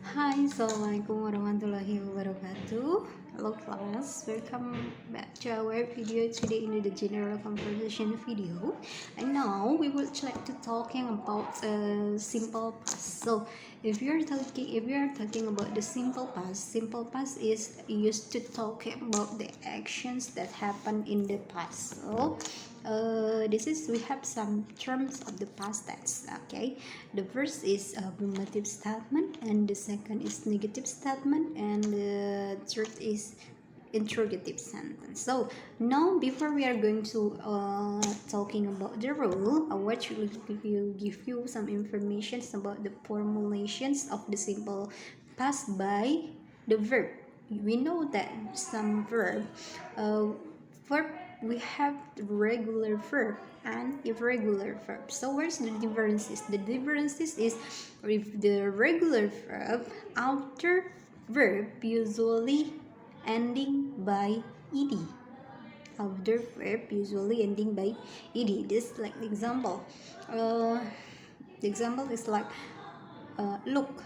Hai, Assalamualaikum warahmatullahi wabarakatuh. Hello class, welcome back to our video today in the general conversation video. And now we would like to talking about simple past. So if you're talking about the simple past is used to talk about the actions that happen in the past. So we have some terms of the past tense. Okay, the first is affirmative statement, and the second is negative statement, and the third is interrogative sentence. So now, before we are going to talking about the rule, I want to give you some information about the formulations of the simple past by the verb. We know that some verb we have regular verb and irregular verb. So where's the differences? The differences is with the regular verb, after verb usually ending by ed. After verb usually ending by ed. This like example. The example is like look.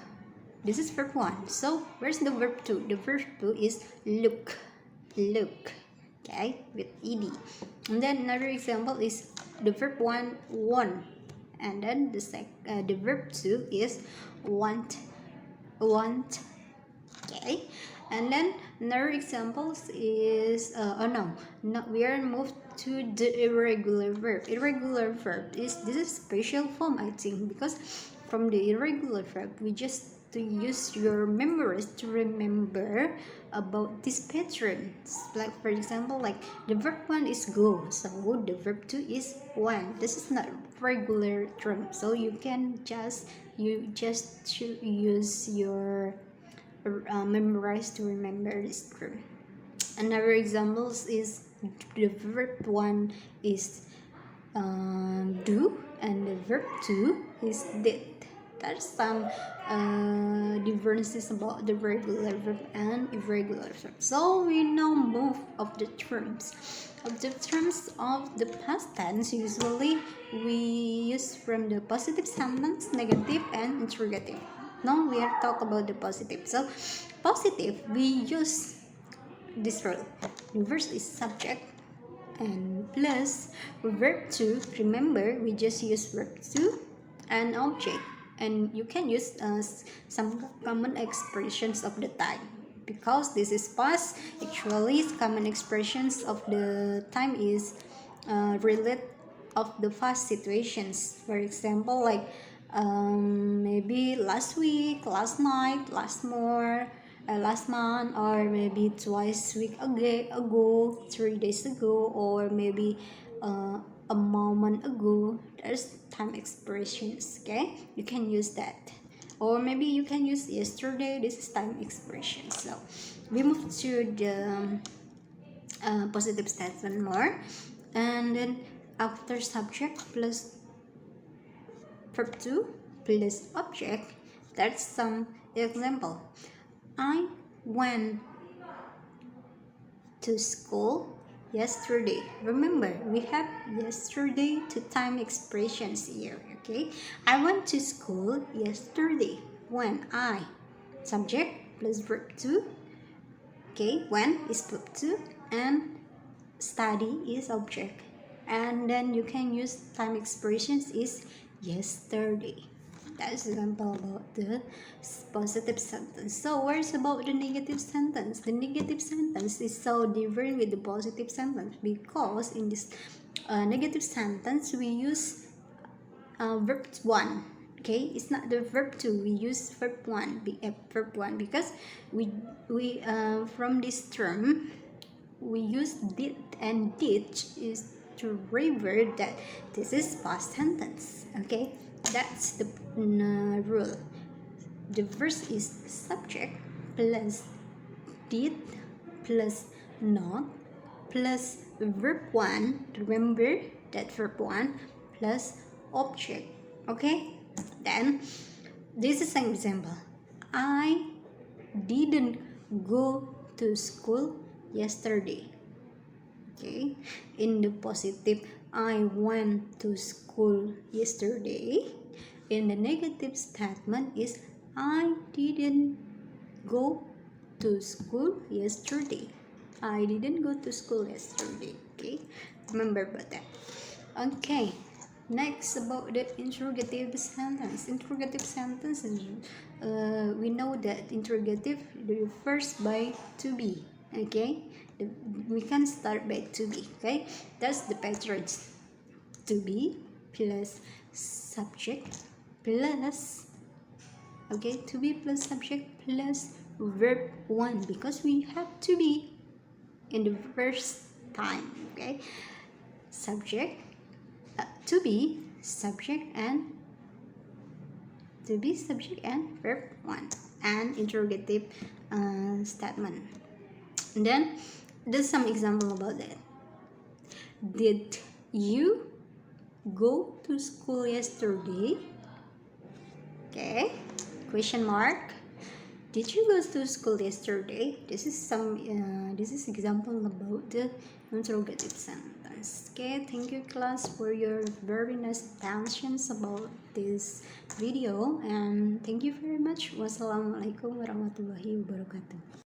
This is verb 1. So where's the verb 2? The verb 2 is look. Look. Okay, with ed. And then another example is the verb 1 want, and then the verb 2 is want. Okay, and then another examples is we are moved to the irregular verb. Irregular verb is this is special form, I think, because from the irregular verb we just to use your memories to remember about these patterns. Like for example, like the verb 1 is go, so the verb 2 is want. This is not regular term, so you just should use your memorize to remember this term. Another examples is the verb 1 is do, and the verb 2 is did. There's some differences about the regular verb and irregular verb. So we now move of the terms. Of the terms of the past tense, usually we use from the positive sentence, negative, and interrogative. Now we are talk about the positive. So positive, we use this rule. The first is subject and plus verb 2. Remember, we just use verb 2 and object, and you can use some common expressions of the time, because this is past. Actually, common expressions of the time is relate of the past situations. For example, like maybe last week, last night, last month, or maybe twice week ago, 3 days ago, or maybe a moment ago. There's time expressions. Okay, you can use that, or maybe you can use yesterday. This is time expression. So we move to the positive statement more, and then after subject plus verb 2 plus object, that's some example. I went to school yesterday. Remember, we have yesterday to time expressions here. Okay, I went to school yesterday. When I, subject plus verb 2. Okay, when is verb 2, and study is object. And then you can use time expressions is yesterday. That's example about the positive sentence. So where's about the negative sentence? The negative sentence is so different with the positive sentence, because in this negative sentence we use verb 1. Okay, it's not the verb 2. We use verb 1, verb 1, because we from this term we use did, and did is to revert that this is past sentence. Okay, that's the rule. The first is subject plus did plus not plus verb 1. Remember that verb 1 plus object. Okay, then this is an example. I didn't go to school yesterday. Okay, in the positive, I went to school yesterday. In the negative statement is I didn't go to school yesterday. I didn't go to school yesterday. Okay, remember about that. Okay, next about the interrogative sentence. Interrogative sentence is, we know that interrogative refers by to be. Okay, we can start by to be. Okay, that's the patterns. To be plus subject plus, okay, to be plus subject plus verb 1, because we have to be in the first time. Okay, subject, to be subject and verb 1 and interrogative statement. And then there's some example about that. Did you go to school yesterday? Okay, question mark. Did you go to school yesterday? This is example about the interrogative sentence. Okay, thank you class for your very nice attentions about this video, and thank you very much. Wassalamualaikum warahmatullahi wabarakatuh.